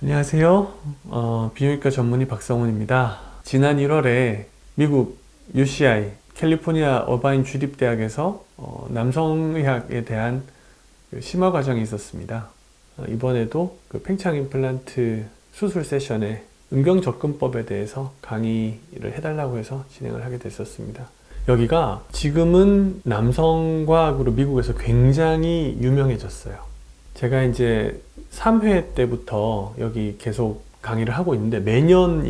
안녕하세요. 비뇨기과 전문의 박성훈입니다. 지난 1월에 미국 UCI 캘리포니아 어바인 주립대학에서 남성의학에 대한 그 심화 과정이 있었습니다. 이번에도 그 팽창 임플란트 수술 세션에 음경접근법에 대해서 강의를 해달라고 해서 진행을 하게 됐었습니다. 여기가 지금은 남성과학으로 미국에서 굉장히 유명해졌어요. 제가 이제 3회 때부터 여기 계속 강의를 하고 있는데 매년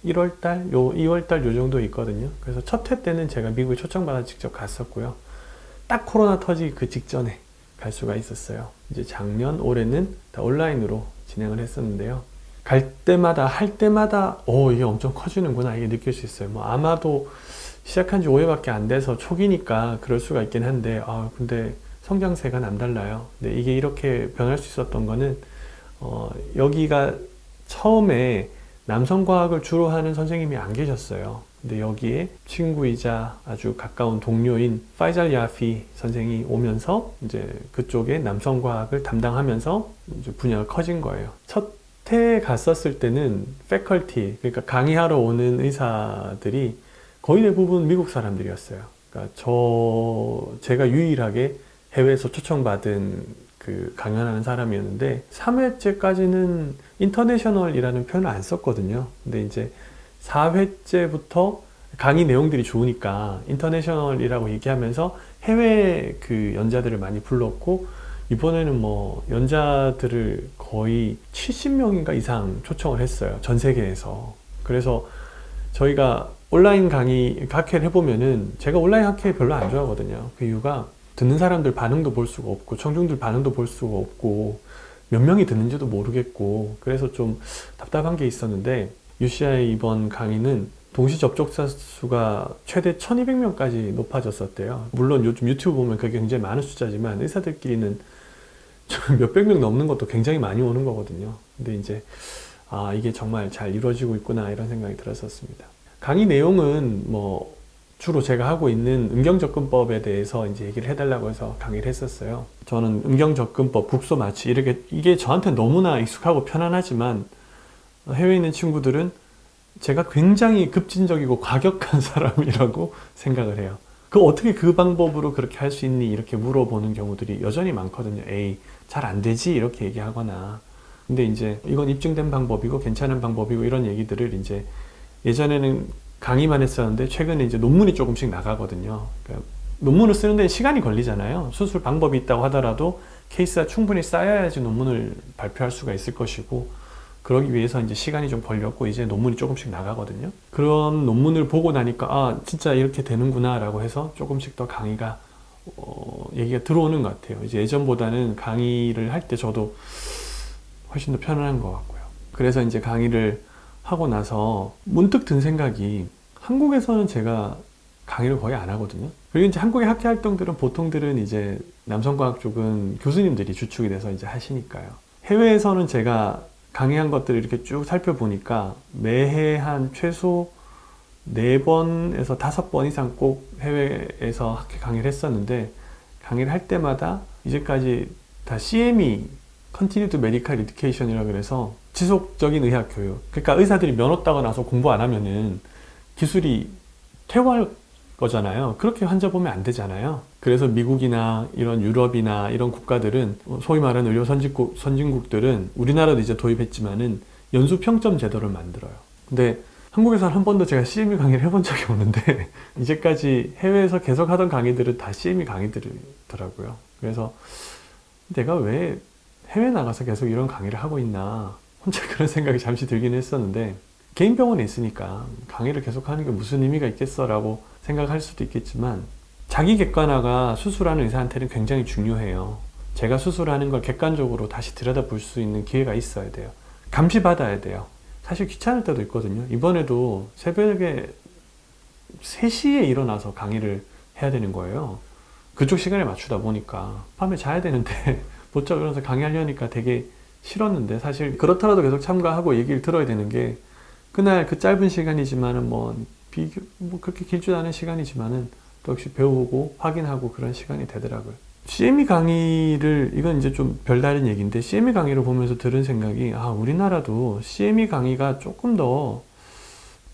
1월달, 2월달 요 정도 있거든요. 그래서 첫 회 때는 제가 미국에 초청받아 직접 갔었고요. 딱 코로나 터지기 그 직전에 갈 수가 있었어요. 이제 작년, 올해는 다 온라인으로 진행을 했었는데요. 갈 때마다, 할 때마다, 이게 엄청 커지는구나, 이게 느낄 수 있어요. 뭐, 아마도 시작한 지 5회밖에 안 돼서 초기니까 그럴 수가 있긴 한데, 근데 성장세가 남달라요. 근데 이게 이렇게 변할 수 있었던 거는 여기가 처음에 남성과학을 주로 하는 선생님이 안 계셨어요. 근데 여기에 친구이자 아주 가까운 동료인 파이잘 야피 선생이 오면서 이제 그쪽에 남성과학을 담당하면서 이제 분야가 커진 거예요. 첫 해 갔었을 때는 패컬티, 그러니까 강의하러 오는 의사들이 거의 대부분 미국 사람들이었어요. 그러니까 제가 유일하게 해외에서 초청받은 그 강연하는 사람이었는데 3회째까지는 인터내셔널이라는 표현을 안 썼거든요. 근데 이제 4회째부터 강의 내용들이 좋으니까 인터내셔널이라고 얘기하면서 해외 그 연자들을 많이 불렀고, 이번에는 뭐 연자들을 거의 70명인가 이상 초청을 했어요. 전 세계에서. 그래서 저희가 온라인 강의 학회를 해보면은, 제가 온라인 학회 별로 안 좋아하거든요. 그 이유가 듣는 사람들 반응도 볼 수가 없고 청중들 반응도 볼 수가 없고 몇 명이 듣는지도 모르겠고, 그래서 좀 답답한 게 있었는데, UCI 이번 강의는 동시 접촉자 수가 최대 1200명까지 높아졌었대요. 물론 요즘 유튜브 보면 그게 굉장히 많은 숫자지만 의사들끼리는 몇백 명 넘는 것도 굉장히 많이 오는 거거든요. 근데 이제 이게 정말 잘 이루어지고 있구나, 이런 생각이 들었었습니다. 강의 내용은 뭐 주로 제가 하고 있는 음경접근법에 대해서 이제 얘기를 해달라고 해서 강의를 했었어요. 저는 음경접근법, 국소 마취, 이게 저한테 너무나 익숙하고 편안하지만 해외에 있는 친구들은 제가 굉장히 급진적이고 과격한 사람이라고 생각을 해요. 어떻게 그 방법으로 그렇게 할 수 있니? 이렇게 물어보는 경우들이 여전히 많거든요. 에이, 잘 안 되지? 이렇게 얘기하거나. 근데 이제 이건 입증된 방법이고 괜찮은 방법이고 이런 얘기들을 이제 예전에는 강의만 했었는데 최근에 이제 논문이 조금씩 나가거든요. 그러니까 논문을 쓰는 데는 시간이 걸리잖아요. 수술 방법이 있다고 하더라도 케이스가 충분히 쌓여야지 논문을 발표할 수가 있을 것이고, 그러기 위해서 이제 시간이 좀 걸렸고 이제 논문이 조금씩 나가거든요. 그런 논문을 보고 나니까 진짜 이렇게 되는구나 라고 해서 조금씩 더 강의가 얘기가 들어오는 것 같아요. 이제 예전보다는 강의를 할 때 저도 훨씬 더 편안한 것 같고요. 그래서 이제 강의를 하고 나서 문득 든 생각이, 한국에서는 제가 강의를 거의 안 하거든요. 그리고 이제 한국의 학회 활동들은 보통들은 이제 남성과학 쪽은 교수님들이 주축이 돼서 이제 하시니까요. 해외에서는 제가 강의한 것들을 이렇게 쭉 살펴보니까 매해 한 최소 4번에서 5번 이상 꼭 해외에서 학회 강의를 했었는데, 강의를 할 때마다 이제까지 다 CME, Continued Medical Education이라고 그래서 지속적인 의학 교육. 그러니까 의사들이 면허 따고 나서 공부 안 하면은 기술이 퇴화할 거잖아요. 그렇게 환자 보면 안 되잖아요. 그래서 미국이나 이런 유럽이나 이런 국가들은, 소위 말하는 의료 선진국들은 우리나라도 이제 도입했지만은 연수 평점 제도를 만들어요. 근데 한국에서는 한 번도 제가 CME 강의를 해본 적이 없는데 이제까지 해외에서 계속 하던 강의들은 다 CME 강의들이더라고요. 그래서 내가 왜 해외 나가서 계속 이런 강의를 하고 있나, 혼자 그런 생각이 잠시 들긴 했었는데, 개인 병원에 있으니까 강의를 계속 하는 게 무슨 의미가 있겠어 라고 생각할 수도 있겠지만, 자기 객관화가 수술하는 의사한테는 굉장히 중요해요. 제가 수술하는 걸 객관적으로 다시 들여다볼 수 있는 기회가 있어야 돼요. 감시받아야 돼요. 사실 귀찮을 때도 있거든요. 이번에도 새벽에 3시에 일어나서 강의를 해야 되는 거예요. 그쪽 시간에 맞추다 보니까 밤에 자야 되는데 못자 일어나서 강의하려니까 되게 싫었는데, 사실 그렇더라도 계속 참가하고 얘기를 들어야 되는 게, 그날 그 짧은 시간이지만은 뭐 그렇게 길지도 않은 시간이지만은 또 역시 배우고 확인하고 그런 시간이 되더라고요. CME 강의를, 이건 이제 좀 별다른 얘기인데, CME 강의를 보면서 들은 생각이, 우리나라도 CME 강의가 조금 더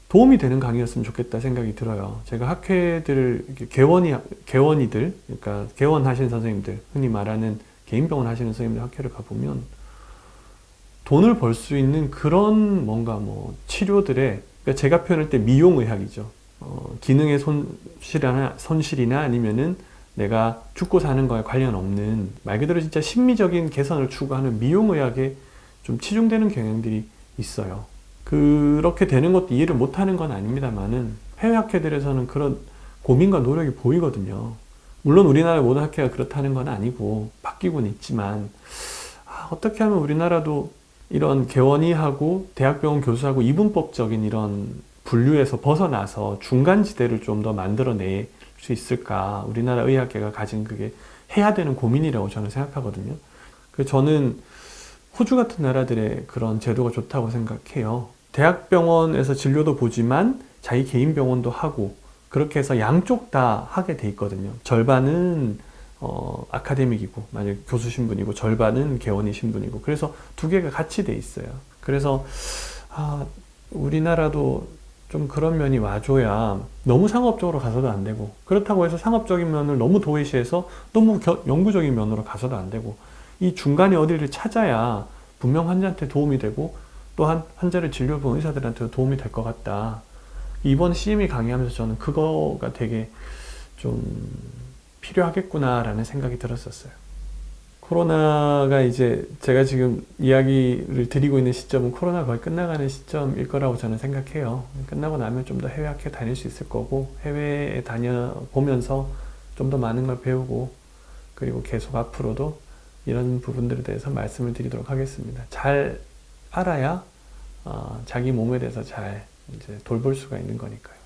도움이 되는 강의였으면 좋겠다 생각이 들어요. 제가 학회들, 개원이들, 그러니까 개원하시는 선생님들, 흔히 말하는 개인병원 하시는 선생님들 학회를 가보면, 돈을 벌 수 있는 그런 뭔가 뭐 치료들의, 그러니까 제가 표현할 때 미용의학이죠. 기능의 손실이나 아니면은 내가 죽고 사는 거에 관련 없는, 말 그대로 진짜 심미적인 개선을 추구하는 미용의학에 좀 치중되는 경향들이 있어요. 그렇게 되는 것도 이해를 못하는 건 아닙니다만은 해외 학회들에서는 그런 고민과 노력이 보이거든요. 물론 우리나라 모든 학회가 그렇다는 건 아니고 바뀌고는 있지만, 어떻게 하면 우리나라도 이런 개원의하고 대학병원 교수하고 이분법적인 이런 분류에서 벗어나서 중간지대를 좀 더 만들어낼 수 있을까? 우리나라 의학계가 가진 그게 해야 되는 고민이라고 저는 생각하거든요. 저는 호주 같은 나라들의 그런 제도가 좋다고 생각해요. 대학병원에서 진료도 보지만 자기 개인 병원도 하고, 그렇게 해서 양쪽 다 하게 돼 있거든요. 절반은 아카데믹이고, 만약 교수 신분이고, 절반은 개원의 신분이고, 그래서 두 개가 같이 돼 있어요. 그래서 우리나라도 좀 그런 면이 와줘야, 너무 상업적으로 가서도 안 되고, 그렇다고 해서 상업적인 면을 너무 도외시해서 너무 영구적인 면으로 가서도 안 되고, 이 중간에 어디를 찾아야 분명 환자한테 도움이 되고, 또한 환자를 진료해본 의사들한테도 도움이 될 것 같다. 이번 CME 강의하면서 저는 그거가 되게 좀 필요하겠구나라는 생각이 들었었어요. 코로나가 이제, 제가 지금 이야기를 드리고 있는 시점은 코로나 거의 끝나가는 시점일 거라고 저는 생각해요. 끝나고 나면 좀 더 해외 학회 다닐 수 있을 거고, 해외에 다녀보면서 좀 더 많은 걸 배우고, 그리고 계속 앞으로도 이런 부분들에 대해서 말씀을 드리도록 하겠습니다. 잘 알아야 자기 몸에 대해서 잘 이제 돌볼 수가 있는 거니까요.